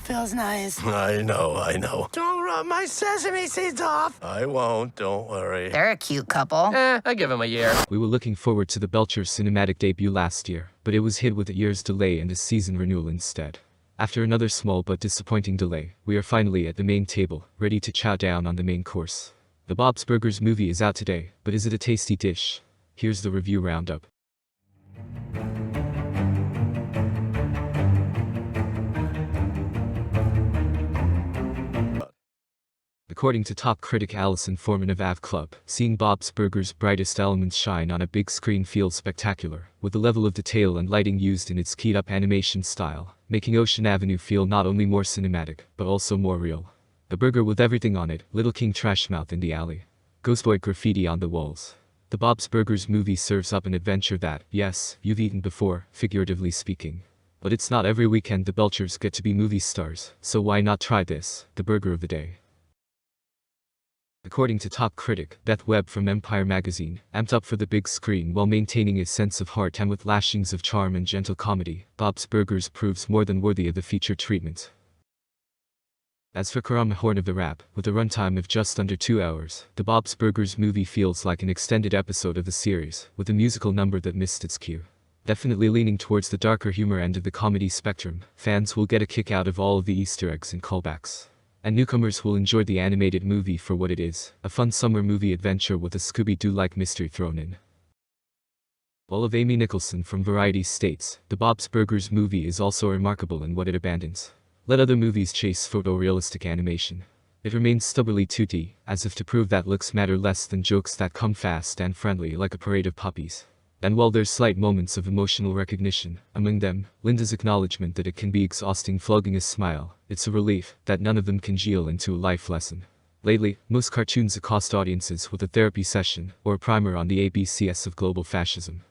feels nice. I know. Don't rub my sesame seeds off. I won't, don't worry. They're a cute couple. I give him a year. We were looking forward to the Belcher cinematic debut last year, but it was hit with a year's delay and a season renewal instead. After another small but disappointing delay, we are finally at the main table, ready to chow down on the main course. The Bob's Burgers movie is out today, but is it a tasty dish? Here's the review roundup. According to top critic Allison Foreman of AV Club, seeing Bob's Burgers' brightest elements shine on a big screen feels spectacular, with the level of detail and lighting used in its keyed-up animation style, making Ocean Avenue feel not only more cinematic, but also more real. The burger with everything on it, Little King Trashmouth in the alley, Ghostboy graffiti on the walls. The Bob's Burgers movie serves up an adventure that, yes, you've eaten before, figuratively speaking. But it's not every weekend the Belchers get to be movie stars, so why not try this, the burger of the day? According to top critic Beth Webb from Empire magazine, amped up for the big screen while maintaining a sense of heart and with lashings of charm and gentle comedy, Bob's Burgers proves more than worthy of the feature treatment. As for Karama Horn of the Rap, with a runtime of just under 2 hours, the Bob's Burgers movie feels like an extended episode of the series, with a musical number that missed its cue. Definitely leaning towards the darker humor end of the comedy spectrum, fans will get a kick out of all of the Easter eggs and callbacks. And newcomers will enjoy the animated movie for what it is, a fun summer movie adventure with a Scooby-Doo-like mystery thrown in. All of Amy Nicholson from Variety states, the Bob's Burgers movie is also remarkable in what it abandons. Let other movies chase photorealistic animation. It remains stubbornly 2D, as if to prove that looks matter less than jokes that come fast and friendly like a parade of puppies. And while there's slight moments of emotional recognition, among them, Linda's acknowledgement that it can be exhausting flogging a smile, it's a relief that none of them congeal into a life lesson. Lately, most cartoons accost audiences with a therapy session, or a primer on the ABCs of global fascism.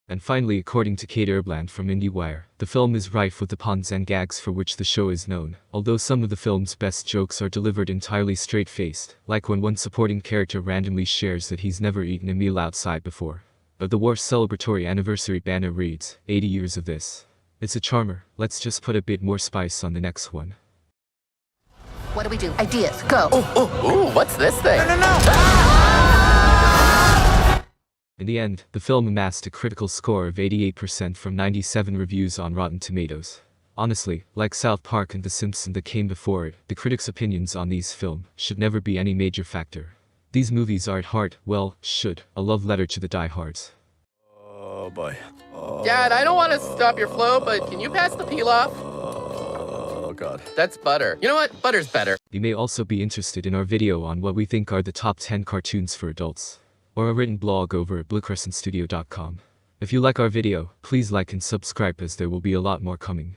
And finally, according to Kate Erbland from IndieWire, the film is rife with the puns and gags for which the show is known, although some of the film's best jokes are delivered entirely straight-faced, like when one supporting character randomly shares that he's never eaten a meal outside before. But the war's celebratory anniversary banner reads, 80 years of this. It's a charmer, let's just put a bit more spice on the next one. What do we do? Ideas, go! Ooh, what's this thing? In the end, the film amassed a critical score of 88% from 97 reviews on Rotten Tomatoes. Honestly, like South Park and The Simpsons that came before it, the critics' opinions on these films should never be any major factor. These movies are at heart, well, a love letter to the diehards. Oh boy. Dad, I don't want to stop your flow, but can you pass the peel off? Oh god. That's butter. You know what? Butter's better. You may also be interested in our video on what we think are the top 10 cartoons for adults, or a written blog over at bluecrescentstudio.com. If you like our video, please like and subscribe as there will be a lot more coming.